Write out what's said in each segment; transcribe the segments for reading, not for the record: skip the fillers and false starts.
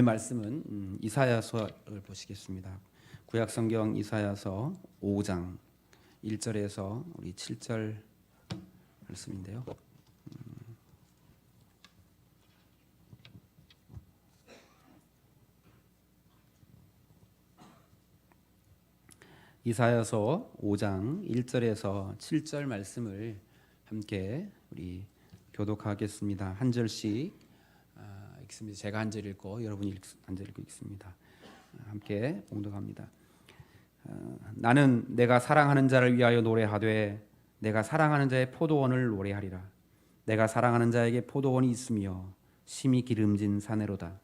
말씀은 이사야서를 보시겠습니다. 구약성경 이사야서 5장 1절에서 우리 7절 말씀인데요. 이사야서 5장 1절에서 7절 말씀을 함께 우리 교독하겠습니다. 한 절씩 읽습니다. 제가 한 절 읽고 여러분이 한 절 읽겠습니다. 함께 봉독합니다. 나는 내가 사랑하는 자를 위하여 노래하되 내가 사랑하는 자의 포도원을 노래하리라. 내가 사랑하는 자에게 포도원이 있으며 심히 기름진 사내로다.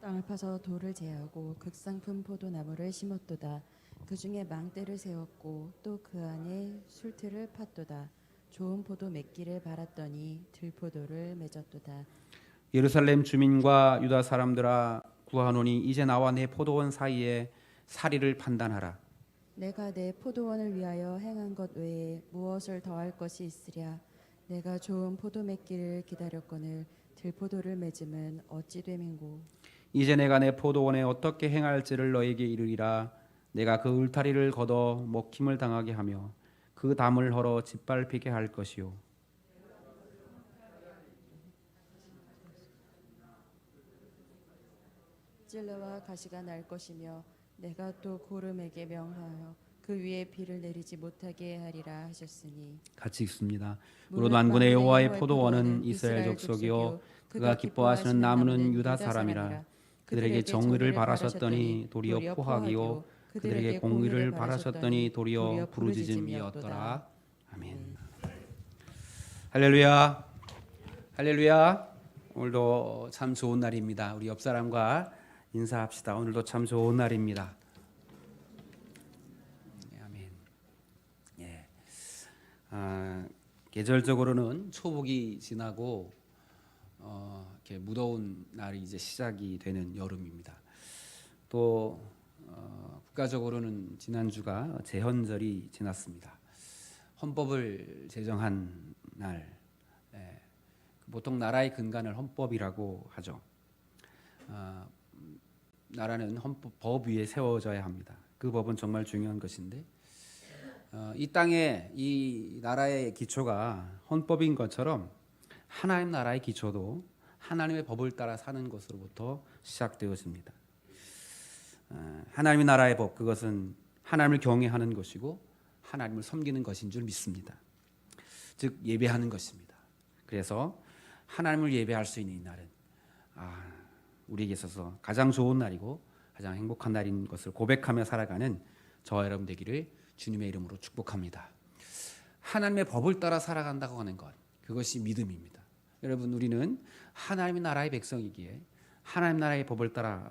땅을 파서 돌을 제하고 극상품 포도나무를 심었도다. 그 중에 망대를 세웠고 또 그 안에 술틀을 팠도다. 좋은 포도 맺기를 바랐더니 들포도를 맺었도다. 예루살렘 주민과 유다 사람들아 구하노니 이제 나와 내 포도원 사이에 사리를 판단하라. 내가 내 포도원을 위하여 행한 것 외에 무엇을 더할 것이 있으랴. 내가 좋은 포도 맺기를 기다렸거늘 들포도를 맺음은 어찌 됨인고. 이제 내가 내 포도원에 어떻게 행할지를 너에게 이르리라. 내가 그 울타리를 걷어 먹힘을 당하게 하며 그 담을 헐어 짓밟히게 할 것이요. 찔레와 가시가 날 것이며 내가 또 고름에게 명하여 그 위에 비를 내리지 못하게 하리라 하셨으니. 같이 읽습니다. 무릇 만군의 여호와의 포도원은 이스라엘 족속이요 그가 기뻐하시는 나무는 유다 사람이라. 그들에게 정의를 바라셨더니 도리어 포악이요 그들에게 공의를 바라셨더니 도리어 부르짖음이었더라. 아멘. 할렐루야. 할렐루야. 오늘도 참 좋은 날입니다. 우리 옆 사람과 인사합시다. 오늘도 참 좋은 날입니다. 아멘. 예. 계절적으로는 초복이 지나고 이렇게 무더운 날이 이제 시작이 되는 여름입니다. 또 국가적으로는 지난주가 제헌절이 지났습니다. 헌법을 제정한 날, 보통 나라의 근간을 헌법이라고 하죠. 나라는 법 위에 세워져야 합니다. 그 법은 정말 중요한 것인데 이 땅에 이 나라의 기초가 헌법인 것처럼 하나님 나라의 기초도 하나님의 법을 따라 사는 것으로부터 시작되어집니다. 하나님의 나라의 법, 그것은 하나님을 경외하는 것이고 하나님을 섬기는 것인 줄 믿습니다. 즉 예배하는 것입니다. 그래서 하나님을 예배할 수 있는 이 날은 우리에게 있어서 가장 좋은 날이고 가장 행복한 날인 것을 고백하며 살아가는 저와 여러분 되기를 주님의 이름으로 축복합니다. 하나님의 법을 따라 살아간다고 하는 것, 그것이 믿음입니다. 여러분, 우리는 하나님의 나라의 백성이기에 하나님 나라의 법을 따라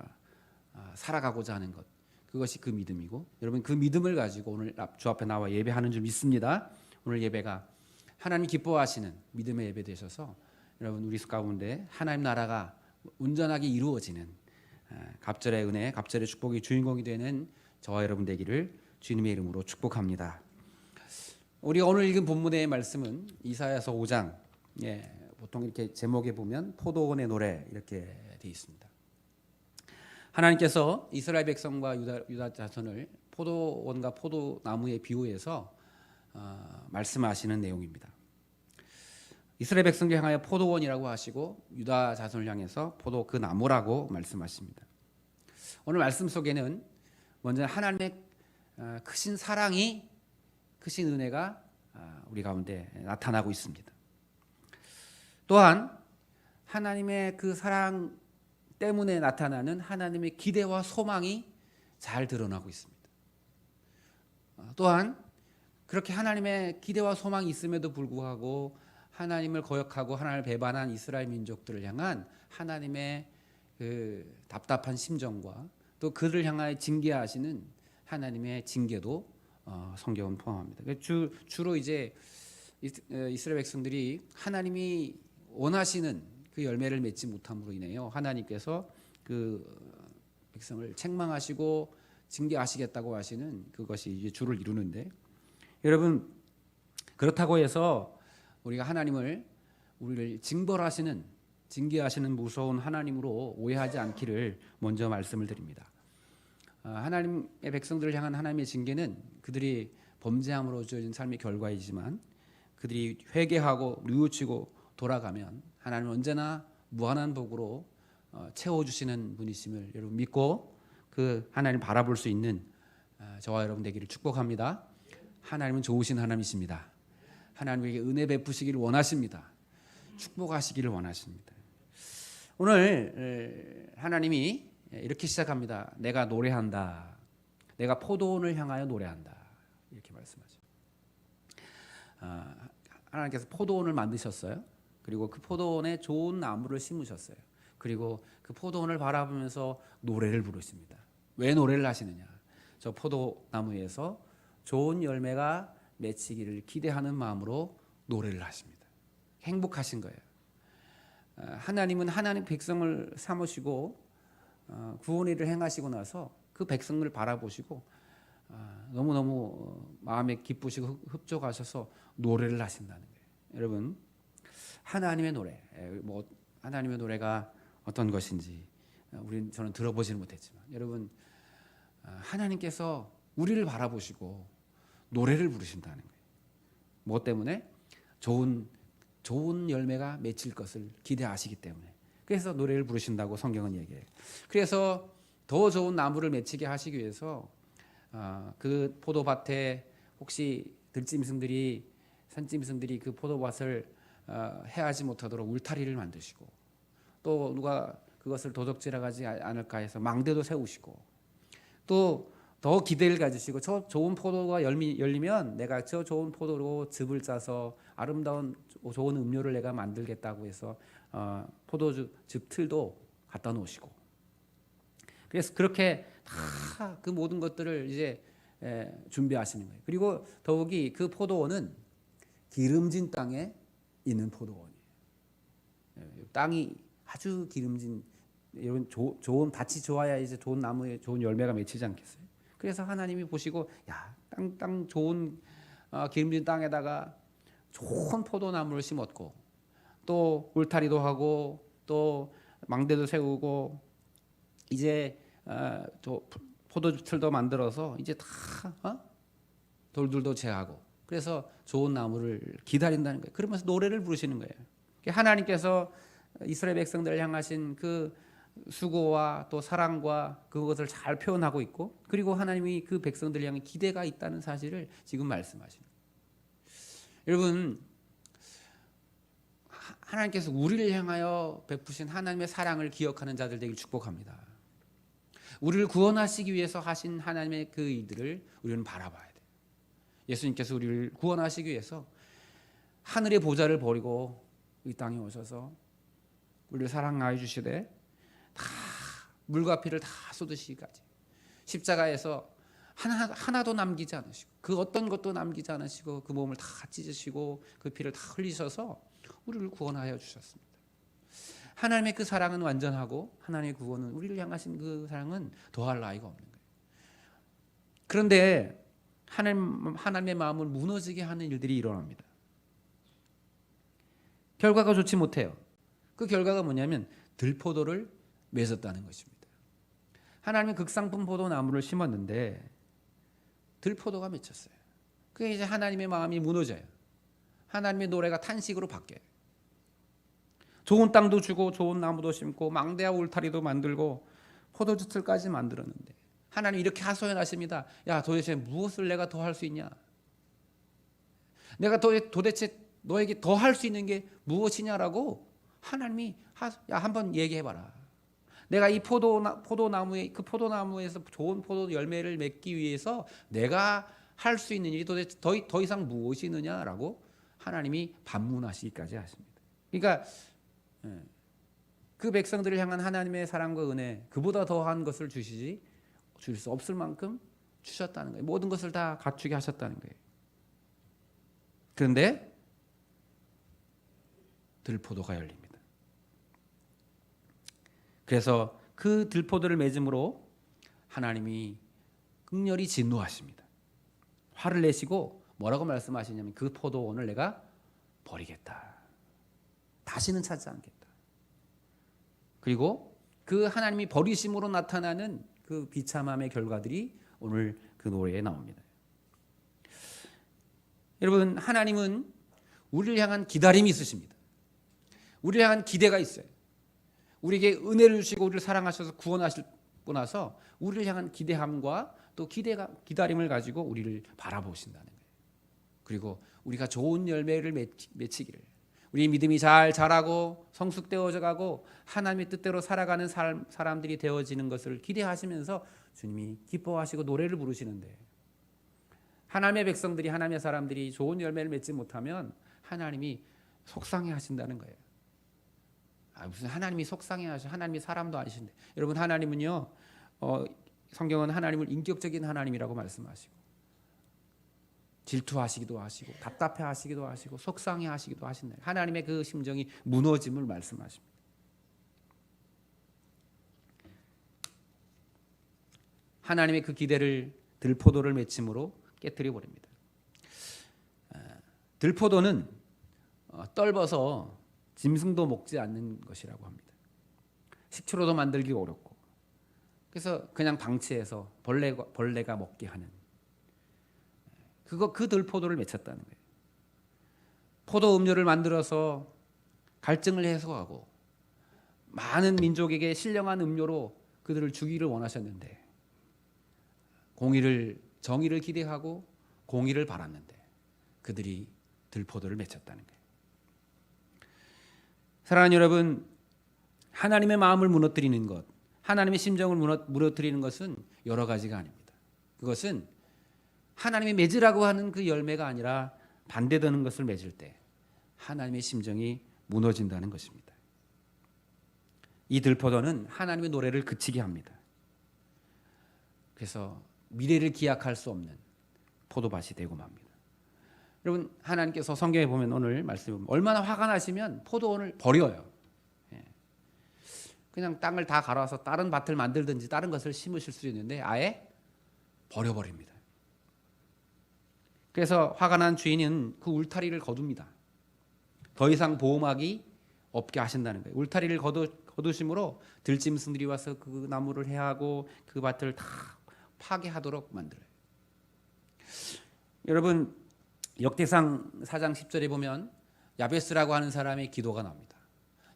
살아가고자 하는 것, 그것이 그 믿음이고, 여러분 그 믿음을 가지고 오늘 주 앞에 나와 예배하는 줄 믿습니다. 오늘 예배가 하나님 기뻐하시는 믿음의 예배 되셔서 여러분 우리 가운데 하나님 나라가 온전하게 이루어지는 갑절의 은혜, 갑절의 축복의 주인공이 되는 저와 여러분 되기를 주님의 이름으로 축복합니다. 우리가 오늘 읽은 본문의 말씀은 이사야서 5장, 보통 이렇게 제목에 보면 포도원의 노래 이렇게 되어 있습니다. 하나님께서 이스라엘 백성과 유다 자손을 포도원과 포도나무에 비유해서 말씀하시는 내용입니다. 이스라엘 백성을 향하여 포도원이라고 하시고 유다 자손을 향해서 포도 그 나무라고 말씀하십니다. 오늘 말씀 속에는 먼저 하나님의 크신 사랑이, 크신 은혜가 우리 가운데 나타나고 있습니다. 또한 하나님의 그 사랑 때문에 나타나는 하나님의 기대와 소망이 잘 드러나고 있습니다. 또한 그렇게 하나님의 기대와 소망이 있음에도 불구하고 하나님을 거역하고 하나님을 배반한 이스라엘 민족들을 향한 하나님의 그 답답한 심정과 또 그들을 향하여 징계하시는 하나님의 징계도 성경은 포함합니다. 주로 이제 이스라엘 백성들이 하나님이 원하시는 그 열매를 맺지 못함으로 인해요 하나님께서 그 백성을 책망하시고 징계하시겠다고 하시는 그것이 이제 주를 이루는데, 여러분 그렇다고 해서 우리가 우리를 징벌하시는 징계하시는 무서운 하나님으로 오해하지 않기를 먼저 말씀을 드립니다. 하나님의 백성들을 향한 하나님의 징계는 그들이 범죄함으로 주어진 삶의 결과이지만 그들이 회개하고 뉘우치고 돌아가면 하나님은 언제나 무한한 복으로 채워주시는 분이심을 여러분 믿고 그 하나님 바라볼 수 있는 저와 여러분 되기를 축복합니다. 하나님은 좋으신 하나님이십니다. 하나님에게 은혜 베푸시기를 원하십니다. 축복하시기를 원하십니다. 오늘 하나님이 이렇게 시작합니다. 내가 노래한다. 내가 포도원을 향하여 노래한다. 이렇게 말씀하죠. 하나님께서 포도원을 만드셨어요. 그리고 그 포도원에 좋은 나무를 심으셨어요. 그리고 그 포도원을 바라보면서 노래를 부르십니다. 왜 노래를 하시느냐? 저 포도나무에서 좋은 열매가 맺히기를 기대하는 마음으로 노래를 하십니다. 행복하신 거예요. 하나님은 하나님 백성을 삼으시고 구원 일을 행하시고 나서 그 백성을 바라보시고 너무너무 마음에 기쁘시고 흡족하셔서 노래를 하신다는 거예요. 여러분, 하나님의 노래, 하나님의 노래가 어떤 것인지 저는 들어보지는 못했지만 여러분, 하나님께서 우리를 바라보시고 노래를 부르신다는 거예요. 뭐 때문에? 좋은 열매가 맺힐 것을 기대하시기 때문에. 그래서 노래를 부르신다고 성경은 얘기해요. 그래서 더 좋은 나무를 맺히게 하시기 위해서 그 포도밭에 혹시 들짐승들이 산짐승들이 그 포도밭을 해하지 못하도록 울타리를 만드시고 또 누가 그것을 도적질하지 않을까 해서 망대도 세우시고 또 더 기대를 가지시고 저 좋은 포도가 열리면 내가 저 좋은 포도로 즙을 짜서 아름다운 좋은 음료를 내가 만들겠다고 해서 포도즙 틀도 갖다 놓으시고 그래서 그렇게 다 그 모든 것들을 이제 준비하시는 거예요. 그리고 더욱이 그 포도원은 기름진 땅에 있는 포도원이에요. 땅이 아주 기름진 이런 좋은 밭이 좋아야 이제 좋은 나무에 좋은 열매가 맺히지 않겠어요? 그래서 하나님이 보시고 땅 좋은 기름진 땅에다가 좋은 포도나무를 심었고 또 울타리도 하고 또 망대도 세우고 이제 포도틀도 만들어서 이제 다 돌들도 제하고 그래서 좋은 나무를 기다린다는 거예요. 그러면서 노래를 부르시는 거예요. 하나님께서 이스라엘 백성들을 향하신 그 수고와 또 사랑과 그것을 잘 표현하고 있고 그리고 하나님이 그 백성들을 향해 기대가 있다는 사실을 지금 말씀하시는 거예요. 여러분, 하나님께서 우리를 향하여 베푸신 하나님의 사랑을 기억하는 자들 되길 축복합니다. 우리를 구원하시기 위해서 하신 하나님의 그 일들을 우리는 바라봐야 돼요. 예수님께서 우리를 구원하시기 위해서 하늘의 보좌를 버리고 이 땅에 오셔서 우리를 사랑하여 주시되 다 물과 피를 다 쏟으시기까지 십자가에서 하나도 남기지 않으시고 그 어떤 것도 남기지 않으시고 그 몸을 다 찢으시고 그 피를 다 흘리셔서 우리를 구원하여 주셨습니다. 하나님의 그 사랑은 완전하고 하나님의 구원은 우리를 향하신 그 사랑은 더할 나위가 없는 거예요. 그런데 하나님의 마음을 무너지게 하는 일들이 일어납니다. 결과가 좋지 못해요. 그 결과가 뭐냐면 들포도를 맺었다는 것입니다. 하나님의 극상품 포도나무를 심었는데 들포도가 맺혔어요. 그게 이제 하나님의 마음이 무너져요. 하나님의 노래가 탄식으로 바뀌어요. 좋은 땅도 주고 좋은 나무도 심고 망대와 울타리도 만들고 포도주틀까지 만들었는데 하나님 이렇게 하소연하십니다. 야, 도대체 무엇을 내가 더 할 수 있냐? 내가 도대체 너에게 더 할 수 있는 게 무엇이냐라고 하나님이 한번 얘기해봐라. 내가 이 포도나무에서 좋은 포도 열매를 맺기 위해서 내가 할 수 있는 일이 도대체 더 이상 무엇이 있느냐라고 하나님이 반문하시기까지 하십니다. 그러니까 그 백성들을 향한 하나님의 사랑과 은혜, 그보다 더한 것을 줄 수 없을 만큼 주셨다는 거예요. 모든 것을 다 갖추게 하셨다는 거예요. 그런데 들포도가 열립니다. 그래서 그 들포도를 맺음으로 하나님이 극렬히 진노하십니다. 화를 내시고 뭐라고 말씀하시냐면 그 포도원을 내가 버리겠다. 다시는 찾지 않겠다. 그리고 그 하나님이 버리심으로 나타나는 그 비참함의 결과들이 오늘 그 노래에 나옵니다. 여러분, 하나님은 우리를 향한 기다림이 있으십니다. 우리를 향한 기대가 있어요. 우리에게 은혜를 주시고 우리를 사랑하셔서 구원하시고 나서 우리를 향한 기대함과 또 기다림을 가지고 우리를 바라보신다는 거예요. 그리고 우리가 좋은 열매를 맺히기를, 우리 믿음이 잘 자라고 성숙되어져 가고 하나님의 뜻대로 살아가는 사람들이 되어지는 것을 기대하시면서 주님이 기뻐하시고 노래를 부르시는데, 하나님의 백성들이, 하나님의 사람들이 좋은 열매를 맺지 못하면 하나님이 속상해 하신다는 거예요. 무슨 하나님이 속상해 하셔? 하나님이 사람도 아니신데. 여러분, 하나님은요, 성경은 하나님을 인격적인 하나님이라고 말씀하시고 질투하시기도 하시고 답답해 하시기도 하시고 속상해 하시기도 하신다. 하나님의 그 심정이 무너짐을 말씀하십니다. 하나님의 그 기대를 들포도를 맺힘으로 깨뜨려 버립니다. 들포도는 떫어서 짐승도 먹지 않는 것이라고 합니다. 식초로도 만들기 어렵고, 그래서 그냥 방치해서 벌레가 먹게 하는 그 들포도를 맺혔다는 거예요. 포도 음료를 만들어서 갈증을 해소하고 많은 민족에게 신령한 음료로 그들을 주기를 원하셨는데, 정의를 기대하고 공의를 바랐는데 그들이 들포도를 맺혔다는 거예요. 사랑하는 여러분, 하나님의 마음을 무너뜨리는 것, 하나님의 심정을 무너뜨리는 것은 여러 가지가 아닙니다. 그것은 하나님이 맺으라고 하는 그 열매가 아니라 반대되는 것을 맺을 때 하나님의 심정이 무너진다는 것입니다. 이 들포도는 하나님의 노래를 그치게 합니다. 그래서 미래를 기약할 수 없는 포도밭이 되고 맙니다. 여러분, 하나님께서 성경에 보면 오늘 말씀에 보면 얼마나 화가 나시면 포도원을 버려요. 그냥 땅을 다 갈아서 다른 밭을 만들든지 다른 것을 심으실 수 있는데 아예 버려버립니다. 그래서 화가 난 주인은 그 울타리를 거둡니다. 더 이상 보호막이 없게 하신다는 거예요. 울타리를 거두심으로 들짐승들이 와서 그 나무를 해하고 그 밭을 다 파괴하도록 만들어요. 여러분, 역대상 4장 10절에 보면 야베스라고 하는 사람의 기도가 나옵니다.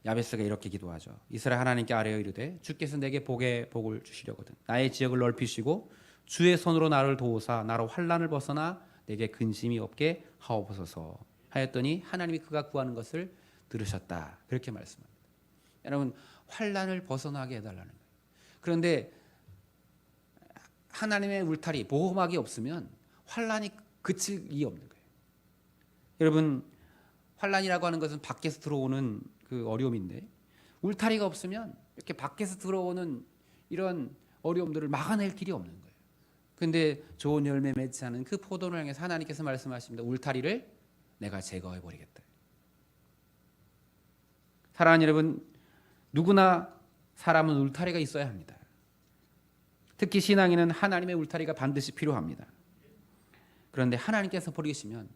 야베스가 이렇게 기도하죠. 이스라엘 하나님께 아뢰어 이르되 주께서 내게 복을 주시려거든 나의 지역을 넓히시고 주의 손으로 나를 도우사 나로 환난을 벗어나 내게 근심이 없게 하옵소서 하였더니 하나님이 그가 구하는 것을 들으셨다. 그렇게 말씀합니다. 여러분, 환난을 벗어나게 해달라는 거예요. 그런데 하나님의 울타리, 보호막이 없으면 환난이 그칠 리 없는 거예요. 여러분, 환난이라고 하는 것은 밖에서 들어오는 그 어려움인데 울타리가 없으면 이렇게 밖에서 들어오는 이런 어려움들을 막아낼 길이 없는 거예요. 그런데 좋은 열매 맺지 않은 그 포도를 향해서 하나님께서 말씀하십니다. 울타리를 내가 제거해 버리겠다. 사랑하는 여러분, 누구나 사람은 울타리가 있어야 합니다. 특히 신앙인은 하나님의 울타리가 반드시 필요합니다. 그런데 하나님께서 버리시면,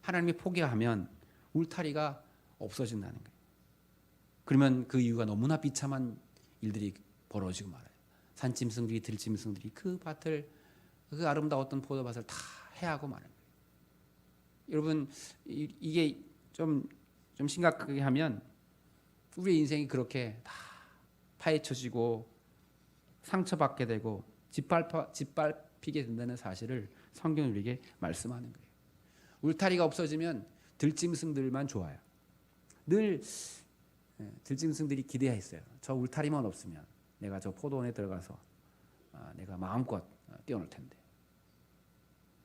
하나님이 포기하면 울타리가 없어진다는 거예요. 그러면 그 이유가 너무나 비참한 일들이 벌어지고 말아요. 산짐승들이, 들짐승들이 그 밭을, 그 아름다웠던 포도밭을 다 해하고 말아요. 여러분, 이게 좀 심각하게 하면 우리의 인생이 그렇게 다 파헤쳐지고 상처받게 되고 짓밟히게 된다는 사실을 성경이 우리에게 말씀하는 거예요. 울타리가 없어지면 들짐승들만 좋아요. 늘 들짐승들이 기대했어요. 저 울타리만 없으면 내가 저 포도원에 들어가서 내가 마음껏 뛰어놀 텐데.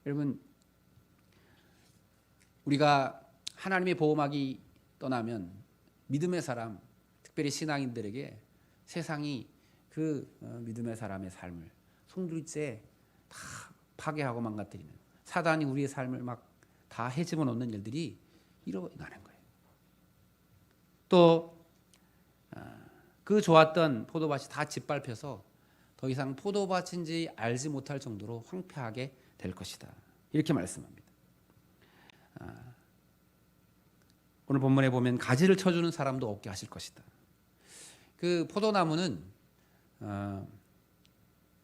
여러분, 우리가 하나님의 보호막이 떠나면 믿음의 사람, 특별히 신앙인들에게 세상이 그 믿음의 사람의 삶을 송두리째 다 파괴하고 망가뜨리는, 사단이 우리의 삶을 막 다 헤집어 놓는 일들이 일어나는 거예요. 또 그 좋았던 포도밭이 다 짓밟혀서 더 이상 포도밭인지 알지 못할 정도로 황폐하게 될 것이다. 이렇게 말씀합니다. 오늘 본문에 보면 가지를 쳐주는 사람도 없게 하실 것이다. 그 포도나무는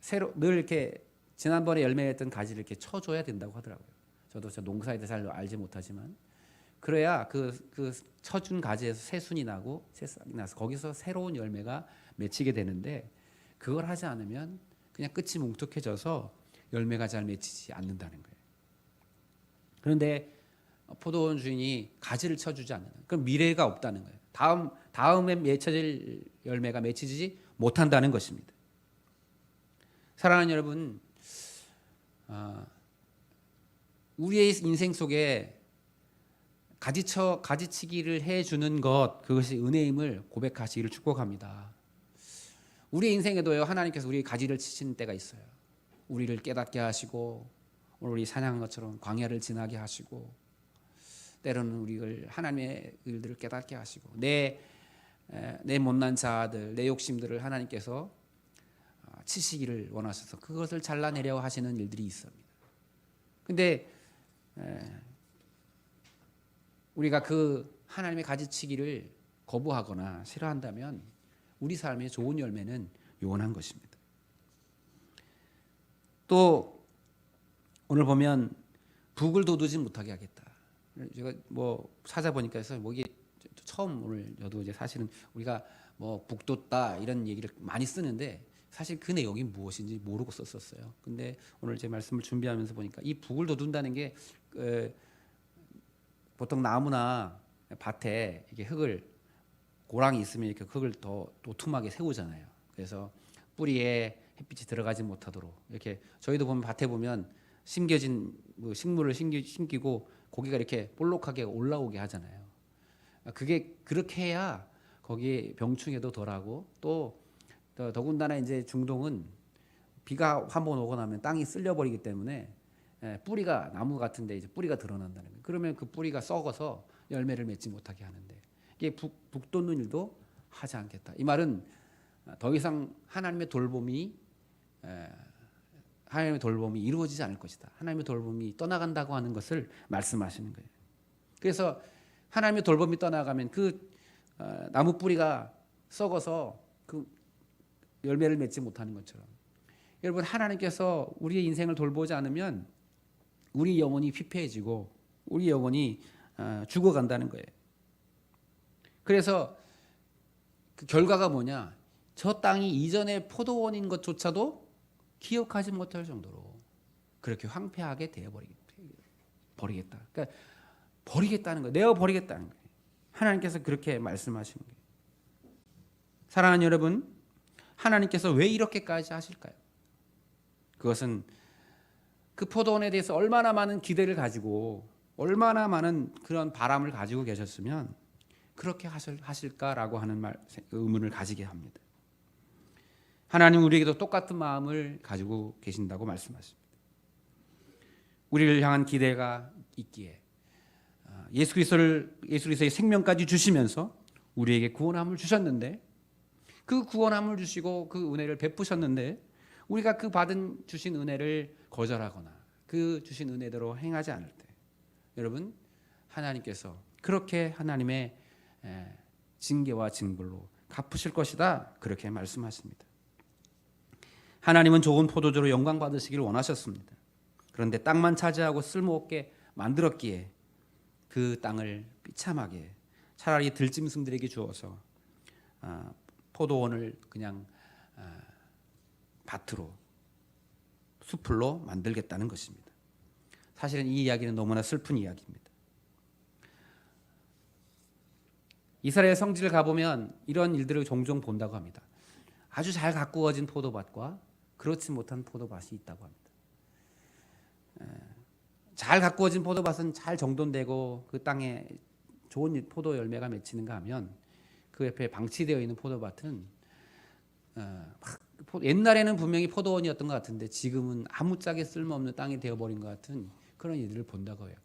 새로 늘 이렇게 지난번에 열매했던 가지를 이렇게 쳐줘야 된다고 하더라고요. 저도 저 농사에 대해서 잘 알지 못하지만 그래야 그 쳐준 가지에서 새순이 나고 새싹이 나서 거기서 새로운 열매가 맺히게 되는데 그걸 하지 않으면 그냥 끝이 뭉툭해져서 열매가 잘 맺히지 않는다는 거예요. 그런데 포도원 주인이 가지를 쳐주지 않는 그럼 미래가 없다는 거예요. 다음에 맺혀질 열매가 맺히지 못한다는 것입니다. 사랑하는 여러분, 우리의 인생 속에 가지치기를 해주는 것 그것이 은혜임을 고백하시기를 축복합니다. 우리 인생에도요 하나님께서 우리 가지를 치시는 때가 있어요. 우리를 깨닫게 하시고 오늘 우리 찬양한 것처럼 광야를 지나게 하시고 때로는 우리를 하나님의 일들을 깨닫게 하시고 내 못난 자아들 내 욕심들을 하나님께서 치시기를 원하셔서 그것을 잘라내려 하시는 일들이 있습니다. 근데 우리가 그 하나님의 가지치기를 거부하거나 싫어한다면 우리 삶의 좋은 열매는 요원한 것입니다. 또 오늘 보면 북을 돋우지 못하게 하겠다. 제가 뭐 찾아보니까 해서 뭐 이게 처음 오늘 저도 이제 사실은 우리가 뭐 북돋다 이런 얘기를 많이 쓰는데 사실 그 내용이 무엇인지 모르고 썼었어요. 근데 오늘 제 말씀을 준비하면서 보니까 이 북을 돋운다는 게 보통 나무나 밭에 이게 흙을 고랑이 있으면 이렇게 흙을 더 도톰하게 세우잖아요. 그래서 뿌리에 햇빛이 들어가지 못하도록 이렇게 저희도 보면 밭에 보면 심겨진 뭐 식물을 심기고 고기가 이렇게 볼록하게 올라오게 하잖아요. 그게 그렇게 해야 거기에 병충해도 덜하고 또 더군다나 이제 중동은 비가 한번 오고 나면 땅이 쓸려버리기 때문에 뿌리가 나무 같은데 이제 뿌리가 드러난다는 거예요. 그러면 그 뿌리가 썩어서 열매를 맺지 못하게 하는데 이게 북 돋는 일도 하지 않겠다. 이 말은 더 이상 하나님의 돌봄이 이루어지지 않을 것이다. 하나님의 돌봄이 떠나간다고 하는 것을 말씀하시는 거예요. 그래서 하나님의 돌봄이 떠나가면 그 나무 뿌리가 썩어서 그 열매를 맺지 못하는 것처럼 여러분 하나님께서 우리의 인생을 돌보지 않으면 우리 영혼이 피폐해지고 우리 영혼이 죽어간다는 거예요. 그래서 그 결과가 뭐냐? 저 땅이 이전의 포도원인 것조차도 기억하지 못할 정도로 그렇게 황폐하게 버리겠다. 그러니까 버리겠다는 거예요. 내어 버리겠다는 거예요. 하나님께서 그렇게 말씀하시는 거예요. 사랑하는 여러분, 하나님께서 왜 이렇게까지 하실까요? 그것은 그 포도원에 대해서 얼마나 많은 기대를 가지고 얼마나 많은 그런 바람을 가지고 계셨으면 그렇게 하실까라고 하는 의문을 가지게 합니다. 하나님 우리에게도 똑같은 마음을 가지고 계신다고 말씀하십니다. 우리를 향한 기대가 있기에 예수 그리스도의 생명까지 주시면서 우리에게 구원함을 주셨는데 그 구원함을 주시고 그 은혜를 베푸셨는데 우리가 그 주신 은혜를 거절하거나 그 주신 은혜대로 행하지 않을 때 여러분 하나님께서 그렇게 하나님의 징계와 징벌로 갚으실 것이다 그렇게 말씀하십니다. 하나님은 좋은 포도주로 영광 받으시기를 원하셨습니다. 그런데 땅만 차지하고 쓸모없게 만들었기에 그 땅을 비참하게 차라리 들짐승들에게 주어서 포도원을 그냥 밭으로 수풀로 만들겠다는 것입니다. 사실은 이 이야기는 너무나 슬픈 이야기입니다. 이스라엘 성지를 가보면 이런 일들을 종종 본다고 합니다. 아주 잘 가꾸어진 포도밭과 그렇지 못한 포도밭이 있다고 합니다. 잘 가꾸어진 포도밭은 잘 정돈되고 그 땅에 좋은 포도 열매가 맺히는가 하면 그 옆에 방치되어 있는 포도밭은 옛날에는 분명히 포도원이었던 것 같은데 지금은 아무짝에 쓸모없는 땅이 되어버린 것 같은 그런 일들을 본다고 해요.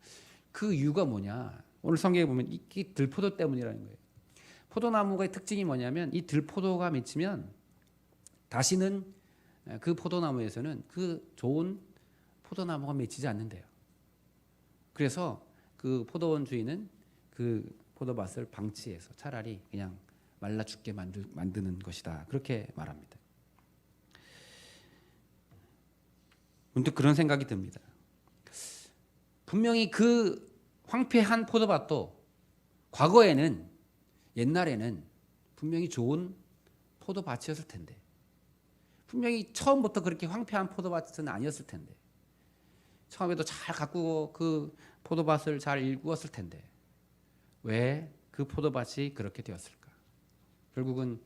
그 이유가 뭐냐? 오늘 성경에 보면 이 들포도 때문이라는 거예요. 포도나무의 특징이 뭐냐면 이 들포도가 맺히면 다시는 그 포도나무에서는 그 좋은 포도나무가 맺히지 않는데요. 그래서 그 포도원 주인은 그 포도밭을 방치해서 차라리 그냥 말라 죽게 만드는 것이다. 그렇게 말합니다. 문득 그런 생각이 듭니다. 분명히 그 황폐한 포도밭도 과거에는, 옛날에는 분명히 좋은 포도밭이었을 텐데, 분명히 처음부터 그렇게 황폐한 포도밭은 아니었을 텐데, 처음에도 잘 가꾸고 그 포도밭을 잘 일구었을 텐데 왜 그 포도밭이 그렇게 되었을까? 결국은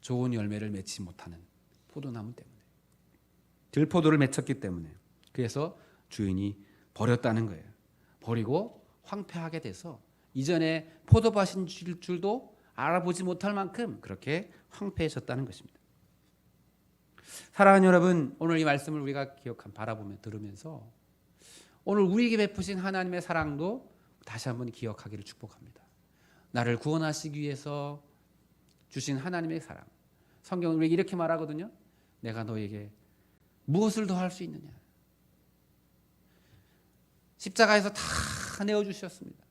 좋은 열매를 맺지 못하는 포도나무 때문에, 들포도를 맺혔기 때문에, 그래서 주인이 버렸다는 거예요. 버리고 황폐하게 돼서 이전에 포도밭인 줄도 알아보지 못할 만큼 그렇게 황폐해졌다는 것입니다. 사랑하는 여러분, 오늘 이 말씀을 우리가 바라보며 들으면서 오늘 우리에게 베푸신 하나님의 사랑도 다시 한번 기억하기를 축복합니다. 나를 구원하시기 위해서 주신 하나님의 사랑. 성경은 우리에게 이렇게 말하거든요. 내가 너에게 무엇을 더 할 수 있느냐. 십자가에서 다 내어주셨습니다.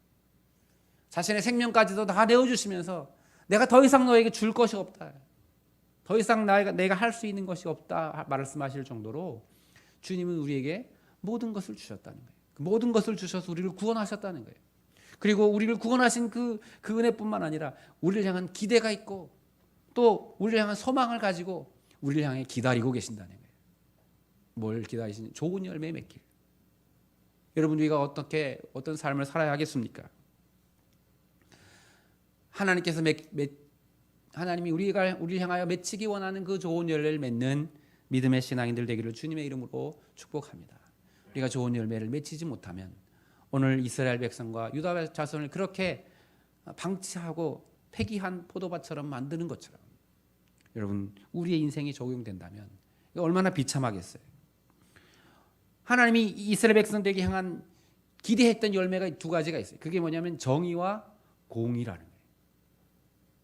자신의 생명까지도 다 내어주시면서 내가 더 이상 너에게 줄 것이 없다, 더 이상 내가 할 수 있는 것이 없다 말씀하실 정도로 주님은 우리에게 모든 것을 주셨다는 거예요. 그 모든 것을 주셔서 우리를 구원하셨다는 거예요. 그리고 우리를 구원하신 그 은혜뿐만 아니라 우리를 향한 기대가 있고 또 우리를 향한 소망을 가지고 우리를 향해 기다리고 계신다는 거예요. 뭘 기다리시는? 좋은 열매 맺길. 여러분, 우리가 어떤 삶을 살아야 하겠습니까? 하나님께서 하나님이 우리를 향하여 맺히기 원하는 그 좋은 열매를 맺는 믿음의 신앙인들 되기를 주님의 이름으로 축복합니다. 우리가 좋은 열매를 맺히지 못하면 오늘 이스라엘 백성과 유다 자손을 그렇게 방치하고 폐기한 포도밭처럼 만드는 것처럼 여러분, 우리의 인생이 적용된다면 얼마나 비참하겠어요. 하나님이 이스라엘 백성들에게 향한 기대했던 열매가 두 가지가 있어요. 그게 뭐냐면 정의와 공의라는 거예요.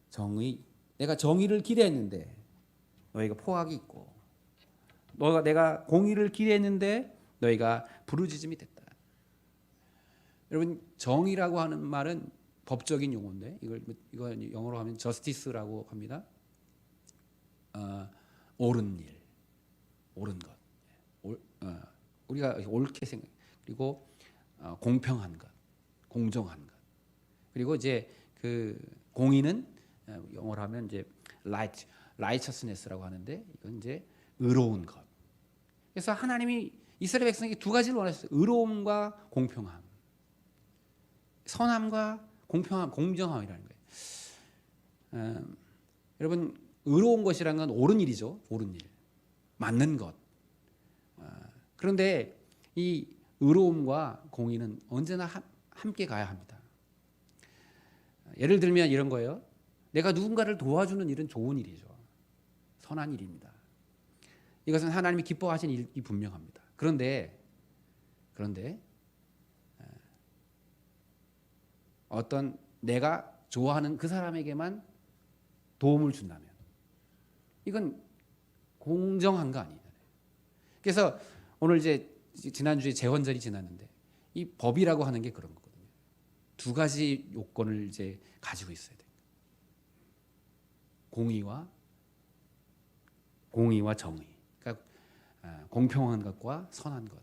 정의, 내가 정의를 기대했는데 너희가 포악이 있고, 내가 공의를 기대했는데 너희가 부르짖음이 됐다. 여러분, 정의라고 하는 말은 법적인 용어인데 이거 영어로 하면 justice라고 합니다. 옳은 일, 옳은 것, 우리가 옳게 생각, 그리고 공평한 것, 공정한 것, 그리고 이제 그 공의는 영어로 하면 이제 righteousness라고 하는데 이건 이제 의로운 것. 그래서 하나님이 이스라엘 백성에게 두 가지를 원하셨어요. 의로움과 공평함, 선함과 공평함, 공정함이라는 거예요. 여러분, 의로운 것이라는 건 옳은 일이죠. 옳은 일, 맞는 것. 그런데 이 의로움과 공의는 언제나 함께 가야 합니다. 예를 들면 이런 거예요. 내가 누군가를 도와주는 일은 좋은 일이죠. 선한 일입니다. 이것은 하나님이 기뻐하신 일이 분명합니다. 그런데 어떤 내가 좋아하는 그 사람에게만 도움을 준다면 이건 공정한 거 아니에요. 그래서 오늘 이제 지난주에 재헌절이 지났는데 이 법이라고 하는 게 그런 거거든요. 두 가지 요건을 이제 가지고 있어야 돼요. 공의와 정의. 그러니까 공평한 것과 선한 것.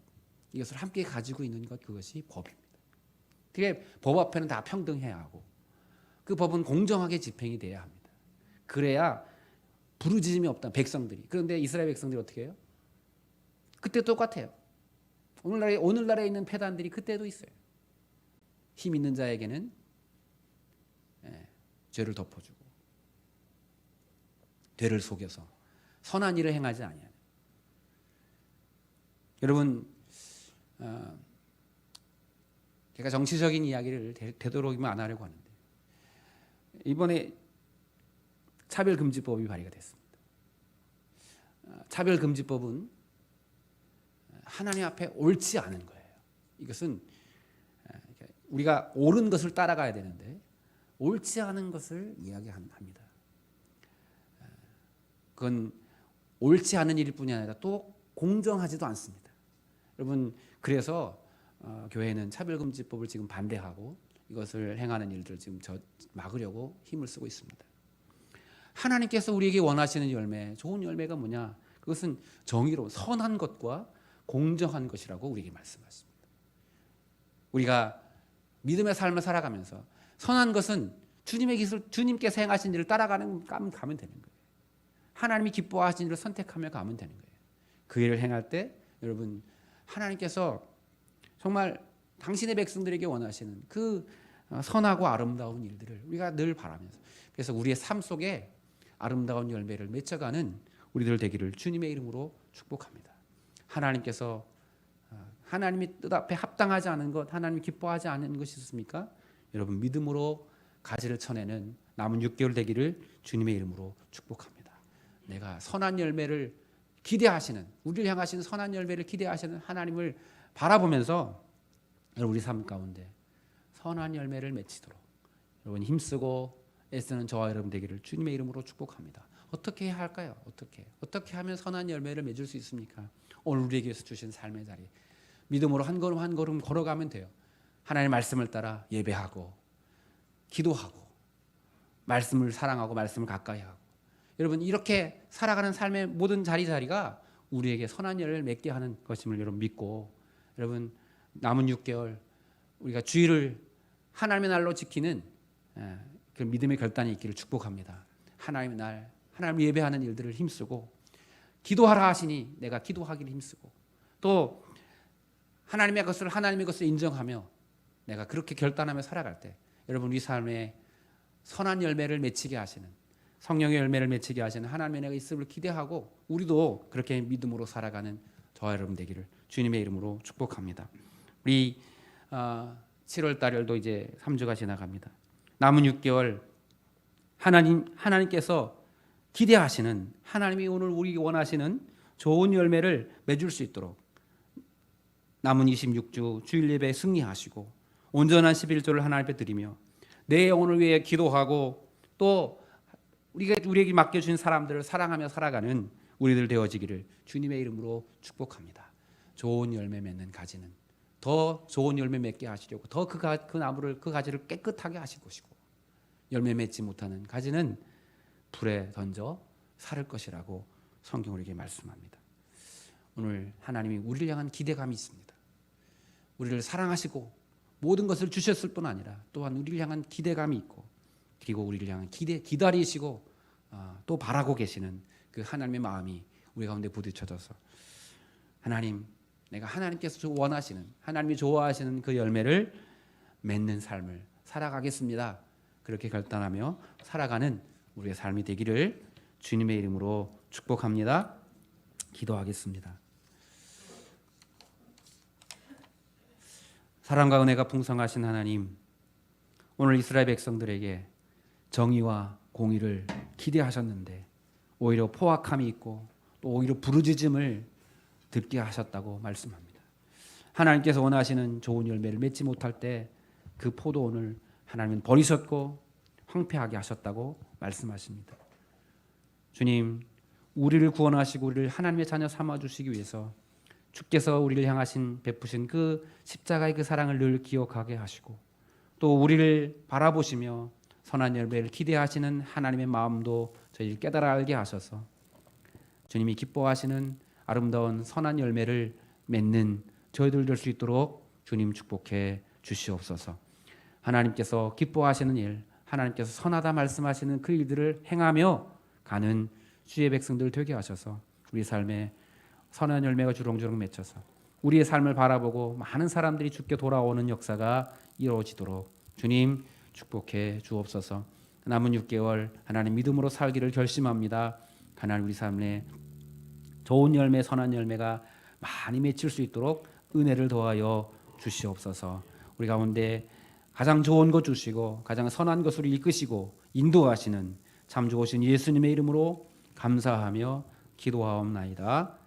이것을 함께 가지고 있는 것, 그것이 법입니다. 그게 법 앞에는 다 평등해야 하고 그 법은 공정하게 집행이 돼야 합니다. 그래야 부르짖음이 없다, 백성들이. 그런데 이스라엘 백성들이 어떻게 해요? 그때 똑같아요. 오늘날에 있는 패단들이 그때도 있어요. 힘 있는 자에게는 죄를 덮어주고 죄를 속여서 선한 일을 행하지 아니하는. 여러분, 제가 정치적인 이야기를 되도록이면 안 하려고 하는데 이번에 차별금지법이 발의가 됐습니다. 차별금지법은 하나님 앞에 옳지 않은 거예요. 이것은 우리가 옳은 것을 따라가야 되는데 옳지 않은 것을 이야기합니다. 그건 옳지 않은 일일 뿐이 아니라 또 공정하지도 않습니다. 여러분, 그래서 교회는 차별금지법을 지금 반대하고 이것을 행하는 일들을 지금 막으려고 힘을 쓰고 있습니다. 하나님께서 우리에게 원하시는 열매, 좋은 열매가 뭐냐? 그것은 정의로운 선한 것과 공정한 것이라고 우리에게 말씀하십니다. 우리가 믿음의 삶을 살아가면서 선한 것은 주님의 기술, 주님께서 행하신 일을 따라가면 되는 거예요. 하나님이 기뻐하신 일을 선택하며 가면 되는 거예요. 그 일을 행할 때 여러분 하나님께서 정말 당신의 백성들에게 원하시는 그 선하고 아름다운 일들을 우리가 늘 바라면서 그래서 우리의 삶 속에 아름다운 열매를 맺어가는 우리들 되기를 주님의 이름으로 축복합니다. 하나님께서 하나님이 뜻 앞에 합당하지 않은 것, 하나님이 기뻐하지 않은 것이 있습니까? 여러분 믿음으로 가지를 쳐내는 남은 6개월 되기를 주님의 이름으로 축복합니다. 내가 선한 열매를 기대하시는, 우리를 향하시는 선한 열매를 기대하시는 하나님을 바라보면서 여러분 우리 삶 가운데 선한 열매를 맺히도록 여러분 힘쓰고 애쓰는 저와 여러분 되기를 주님의 이름으로 축복합니다. 어떻게 해야 할까요? 어떻게 하면 선한 열매를 맺을 수 있습니까? 오늘 우리에게서 주신 삶의 자리 믿음으로 한 걸음 한 걸음 걸어가면 돼요. 하나님의 말씀을 따라 예배하고 기도하고 말씀을 사랑하고 말씀을 가까이 하고 여러분 이렇게 살아가는 삶의 모든 자리가 우리에게 선한 열매를 맺게 하는 것임을 여러분 믿고 여러분 남은 6개월 우리가 주일을 하나님의 날로 지키는 그 믿음의 결단이 있기를 축복합니다. 하나님의 날 하나님을 예배하는 일들을 힘쓰고 기도하라 하시니 내가 기도하기를 힘쓰고 또 하나님의 것을 인정하며 내가 그렇게 결단하며 살아갈 때 여러분 우리 삶에 선한 열매를 맺히게 하시는 성령의 열매를 맺히게 하시는 하나님의 은혜가 있음을 기대하고 우리도 그렇게 믿음으로 살아가는 저와 여러분 되기를 주님의 이름으로 축복합니다. 우리 7월 달열도 이제 3주가 지나갑니다. 남은 6개월 하나님께서 기대하시는 하나님이 오늘 우리에게 원하시는 좋은 열매를 맺을 수 있도록 남은 26주 주일 예배에 승리하시고 온전한 11조를 하나님 앞에 드리며 내 영혼을 위해 기도하고 또 우리에게 맡겨주신 사람들을 사랑하며 살아가는 우리들 되어지기를 주님의 이름으로 축복합니다. 좋은 열매 맺는 가지는 더 좋은 열매 맺게 하시려고 더 그 나무를 그 가지를 깨끗하게 하실 것이고 열매 맺지 못하는 가지는 불에 던져 살을 것이라고 성경 우리에게 말씀합니다. 오늘 하나님이 우리를 향한 기대감이 있습니다. 우리를 사랑하시고 모든 것을 주셨을 뿐 아니라 또한 우리를 향한 기대감이 있고 그리고 우리를 향한 기다리시고 또 바라고 계시는 그 하나님의 마음이 우리 가운데 부딪혀져서 하나님 내가 하나님께서 원하시는 하나님이 좋아하시는 그 열매를 맺는 삶을 살아가겠습니다. 그렇게 결단하며 살아가는 우리의 삶이 되기를 주님의 이름으로 축복합니다. 기도하겠습니다. 사랑과 은혜가 풍성하신 하나님, 오늘 이스라엘 백성들에게 정의와 공의를 기대하셨는데 오히려 포악함이 있고 또 오히려 부르짖음을 듣게 하셨다고 말씀합니다. 하나님께서 원하시는 좋은 열매를 맺지 못할 때 그 포도원을 하나님은 버리셨고 황폐하게 하셨다고 말씀하십니다. 주님, 우리를 구원하시고 우리를 하나님의 자녀 삼아주시기 위해서 주께서 우리를 향하신 베푸신 그 십자가의 그 사랑을 늘 기억하게 하시고 또 우리를 바라보시며 선한 열매를 기대하시는 하나님의 마음도 저희를 깨달아 알게 하셔서 주님이 기뻐하시는 아름다운 선한 열매를 맺는 저희들 될 수 있도록 주님 축복해 주시옵소서. 하나님께서 기뻐하시는 일, 하나님께서 선하다 말씀하시는 그 일들을 행하며 가는 주의 백성들 되게 하셔서 우리 삶에 선한 열매가 주렁주렁 맺혀서 우리의 삶을 바라보고 많은 사람들이 주께 돌아오는 역사가 이루어지도록 주님 축복해 주옵소서. 남은 6개월 하나님 믿음으로 살기를 결심합니다. 하나님 우리 삶에 좋은 열매, 선한 열매가 많이 맺힐 수 있도록 은혜를 더하여 주시옵소서. 우리 가운데 가장 좋은 것 주시고 가장 선한 것으로 이끄시고 인도하시는 참 좋으신 예수님의 이름으로 감사하며 기도하옵나이다.